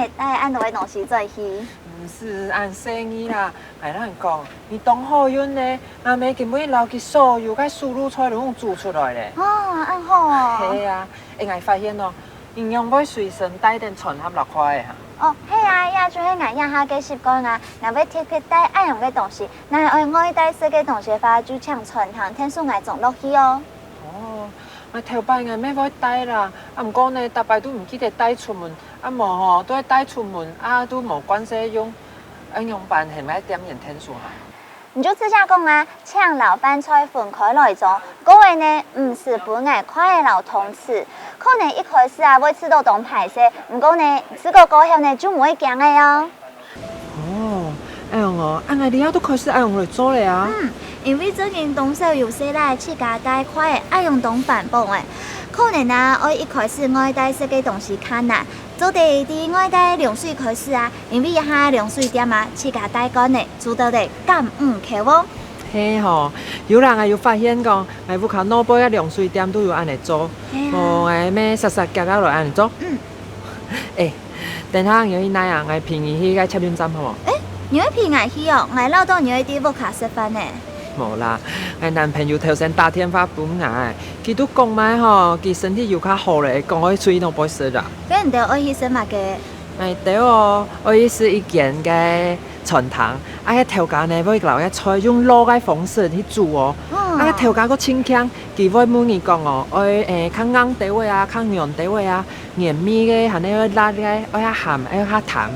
会带按多的东西做去。唔是按生意啦，哎，咱讲，你当好运呢，阿妹根本留起所有个输入菜拢煮出来咧。哦，按好哦。系啊，应该发现哦，营养要随身带点存盒落块的哈。哦，嘿啊，呀，就迄眼下下嘅习惯啊，若要贴带爱用嘅东西，那爱带色嘅东西话，就抢存行，天数爱种落去哦。哦，我头摆硬咩要带啦，啊，毋过呢，逐摆都唔记得带出门，啊，无吼都要带出门，啊，都无关系用，应用办系咪点样天数哈？你就自家讲啊，抢老饭菜分开来种，各位呢，唔是本来快的老同事，可能一开始啊会吃到当排泄，不过呢，这个过后呢就唔会惊的哦。哦，哎用哦，啊，我哋都开始爱用来做咧啊。因为最近东西有些啦，自家带快的，爱用当反驳的，可能啊，我一开始爱带些嘅东西看呐。做地啲爱带凉水开始啊，因为一下凉水店啊，自家带干的，做到的敢唔扣哦。嘿吼，有人啊有发现讲，哎，屋口脑杯啊凉水店都有安尼做，无哎咩实实夹夹来安尼做。哎，等下有伊那样，哎便宜去个车运站好无？你会平爱去哦，我老到你会啲屋卡食饭呢。无啦，我男朋友头先打电话本来，佢都讲埋吼，佢身体又较好咧，讲我出去都不会死啦。跟人哋爱去食嘛嘅。哎对哦，我意思一件嘅传糖，啊个头家呢要留个菜用老个方式去煮哦，啊个头家个清香，佢要每年讲哦，爱较硬地位啊，较软地位啊，黏米嘅，还要辣个，爱较咸，爱较淡。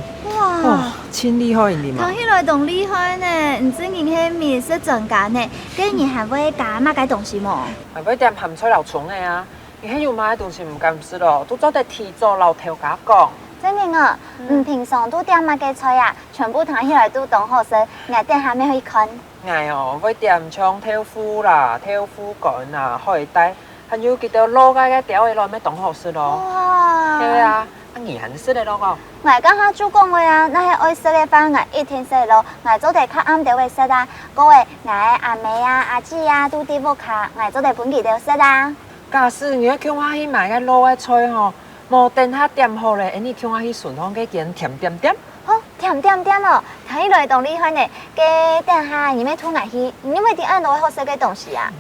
哦，真厉害你嘛！睇起来仲厉害呢，唔知人係美食專家呢，跟你还會加乜嘅東西冇？係要點鹹菜流蟲嘅啊！而家要買嘅東西唔敢食咯，都做得提早留頭家講。真嘅啊，平常都點乜嘅菜啊，全部睇起來都當好食，我等下面去看。係哦，要點像豆腐啦、豆腐乾啦、海帶，還有幾條老嘅條嘅內面當好食咯。哇！係啊，你係食得咯個？我講下主講話啊，那係愛食嘅飯，我一天食咯，我做得較啱啲會食啊。各位，我阿妹啊、阿姊啊都啲屋卡，我做得本地都食啊。假使你要叫我去買個老嘅菜吼，無等下點好咧，你叫我去順豐嗰間甜點店。哦，甜點店哦，睇起來仲厲害呢。嘅等下你咪拖我去，你咪啲按到好食嘅東西啊。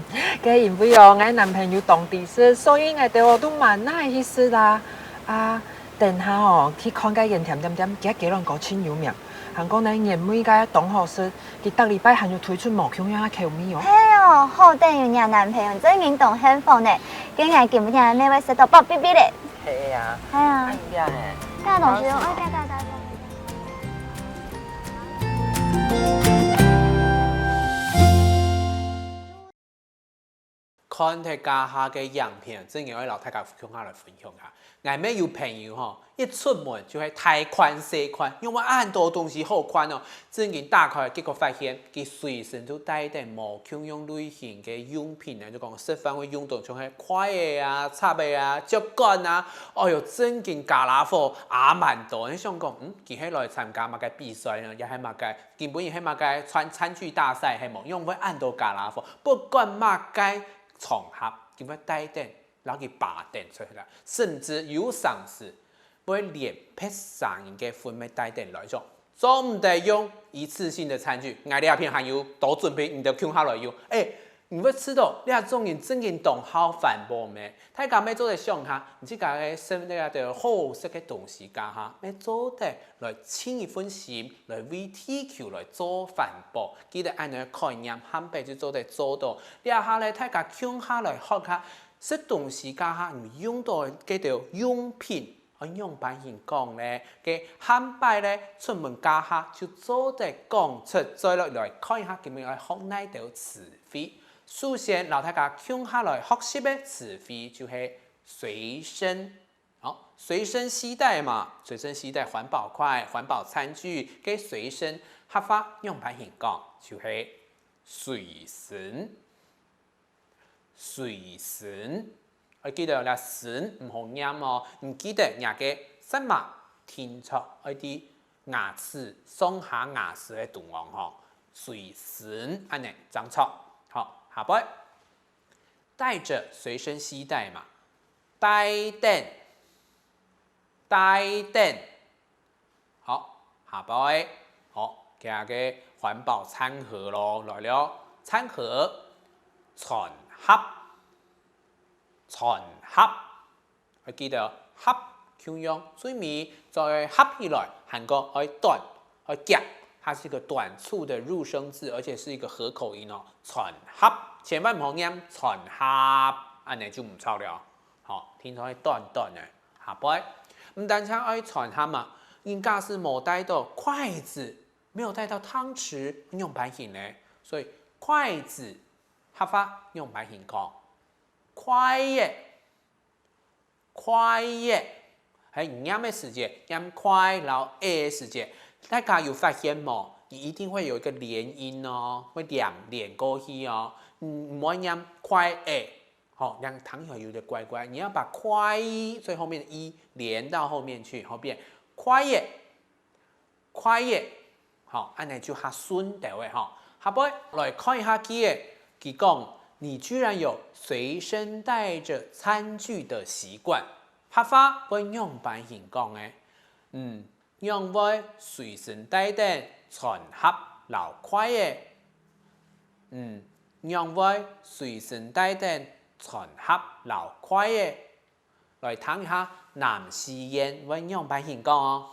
嘅因為哦，我男朋友當地食，所以我哋都蠻愛去食啦。啊，等下哦去看嗰間甜點店，幾人講真有名。韓國呢，鹽味嘅當好食，佢逐禮拜還要推出無窮樣嘅口味哦。係哦，好等於人男朋友真認同幸福呢。今日見唔見你會食到爆嗶嗶咧？係啊。係啊。係啊。家同事，我家。看睇家下嘅影片，真係可以留大家共下來分享下。我咩有朋友吼，一出門就係大款細款，因為很多東西好款哦。真係打開結果發現，佢隨身都帶啲無共用類型嘅用品啊，就講食飯會用到像係筷嘅啊、叉嘅啊、竹竿啊，哎呦，真係加拿貨也蠻多。你想講，佢係來參加乜嘅比賽呢？又係乜嘅？根本係乜嘅餐具大賽係冇，因為很多加拿貨，不管乜嘅場合，佢會帶啲。然後佢拔電出嚟，甚至有嘗試會連配上嘅款嘅帶電來做，做唔得用一次性的餐具，我哋阿片還有多準備你的胸下來用。你會知道你阿種人真嘅懂好反駁咩？睇下咩做得上下，唔知家嘅生呢個好食嘅東西家下咩做得來清一份心，來為地球來做反駁，記得按呢個概念，冚唪就做得做到。你阿下咧睇下胸下來學下。食東西家下唔用到幾條用品，我用版型講咧嘅販賣咧出門家下就做得講出，再落來看一下點樣來學呢條詞彙。首先，老大家聽下來學習嘅詞彙就係隨身，好隨身攜帶嘛，隨身攜帶環保筷、環保餐具嘅隨身合法用版型講就係隨身。隨身，我記得啦，身唔好念哦，唔記得人嘅什麼聽出一啲牙齒上下牙齒嘅圖案吼，隨身安尼講錯，好，下擺帶着隨身攜帶嘛，帶電，好，下摆，好，加个环保餐盒咯，来了，餐盒，餐盒，餐盒，还记得盒怎样？水米再合起来，韩国爱短，爱夹，它是一个短促的入声字，而且是一个合口音哦。餐盒，千万唔好念餐盒，安尼就唔错了。好，听出来短短的，下摆，唔单唱爱餐盒嘛。应该是没带到筷子，没有带到汤匙，用白形呢，所以筷子合法用白形讲，筷耶，筷耶，喺念的时间，念筷然后 a 的时间，大家有发现冇？你一定会有一个连音哦，会连过去哦，唔好念筷 a。好，让汤小有的乖乖，你要把筷最后面的一连到后面去，后边。quiet，好，安尼就较顺的位哈。下摆来看一下佢讲你居然有随身带着餐具的习惯，合法会用版型讲诶，用会随身带的餐盒留quiet，用会随身带的餐盒留quiet。来睇下男士煙運用版型講哦。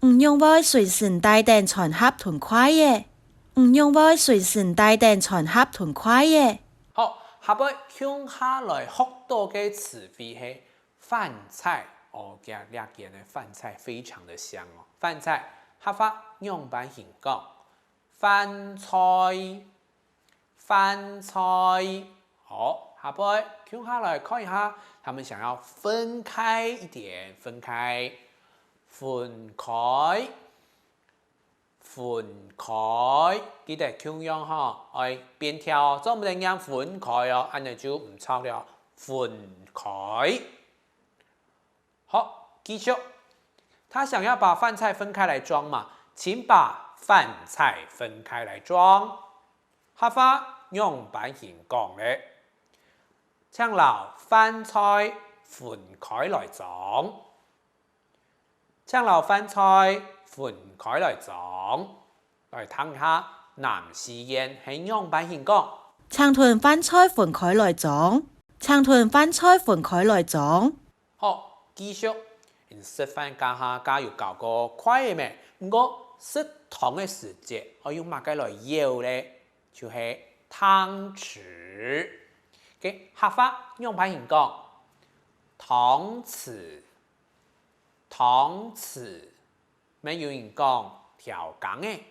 唔用會隨身帶定餐盒同筷嘅，唔用會隨身帶定餐盒同筷嘅。好，下擺向下來學到嘅詞彙係飯菜哦，今日件嘅飯菜非常的香哦。飯菜合法用版型講飯菜，飯菜。好，下擺向下來看一下。他們想要分開一點，分開，記得咁樣哈，愛邊條，做唔定啱分開哦，安尼就唔錯了，分開。好，繼續，他想要把飯菜分開來裝嘛，請把飯菜分開來裝，合法用版型講咧。將留飯菜分開來裝，將留飯菜分開來裝，來睇下男士煙係用版型講。長團飯菜分開來裝，長團飯菜分開來裝。好，繼續，食飯家有搞個快嘅咩？唔過食湯嘅時節，我用乜嘢來搖咧？就係湯匙。嘅合法用版型講，湯匙，咩有人講調羹嘅，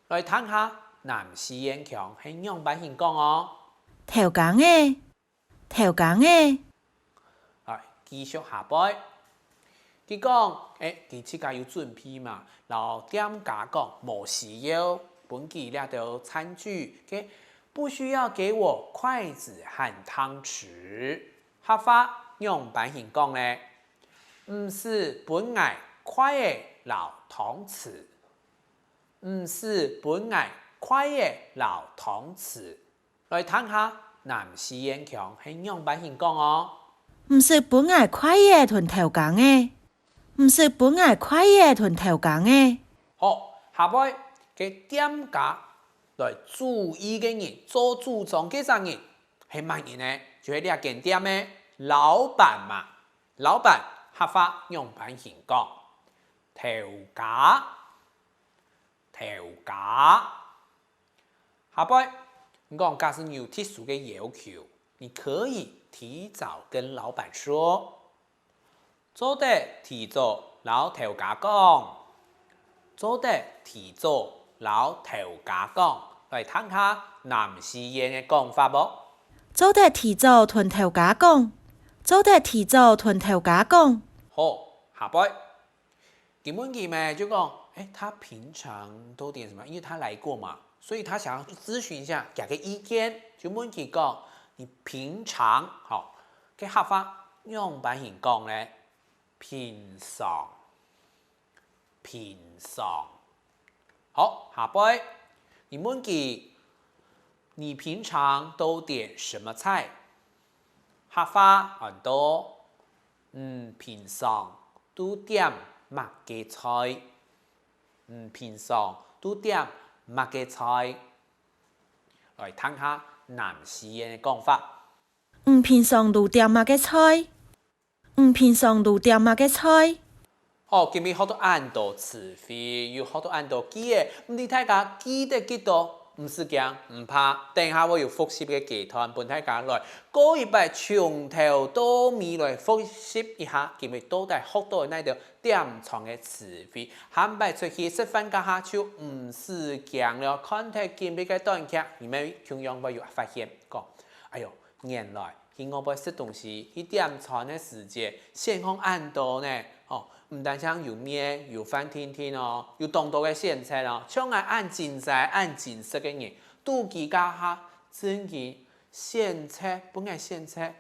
來睇下男士煙強係用版型講哦。調羹嘅，來繼續下擺，佢講佢自家有準備嘛，然後店家講冇需要本機咧到餐具嘅。不需要給我筷子和湯匙，合法用版型講呢？唔是本愛筷嘅留湯匙，唔是本愛筷嘅留湯匙。來睇下男士煙強係用版型講哦。唔是本愛筷嘅同調羹嘅，唔是本愛筷嘅同調羹嘅。好，下擺嘅店家。來注意嘅人，做主張嘅人係乜人呢？就係呢一間店嘅老闆嘛。老闆合法用版型講，頭家。下擺，你講假使你有特殊嘅要求，你可以提早跟老闆說，做得提早老頭家講，做得提早老頭家講。來睇下男士煙嘅講法噃。做得提早同頭家講，好，下擺。根本佢咪就講，他平常都點什麼？因為他來過嘛，所以他想要諮詢一下，給個意見。就問佢講，你平常好嘅合法用版型講咧，平常。好，下擺。你問佢，你平常都點什麼菜？合法很多，平常都点乜嘅菜？平常都點乜嘅菜？來聽下南士嘅講法。平常都點乜嘅菜？平常都點乜嘅菜？今日好多按度詞彙，有好多按度記嘅，你大家記得幾多？唔使驚，唔怕。等下我要複習嘅階段，本大家來過一擺，從頭到尾來複習一下，今日到底學到那條點長嘅詞彙，下擺出去食飯家下就唔使驚了。看睇今日嘅短劇，你們同樣會有發現講，哎呦，原來我要食東西，一點長嘅時間，先空按度呢？唔單止有面有飯天天哦，有當多嘅選擇哦，像我按精細按精實嘅人，都記家下真嘅選擇，本來選擇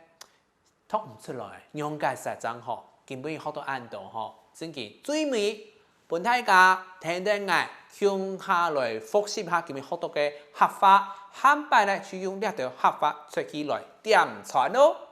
讀唔出來，用解實真好，根本好多按度吼，真嘅最尾本大家聽得愛，向下來複習下今日學到嘅合法，下擺咧就用呢條合法出去來點傳咯。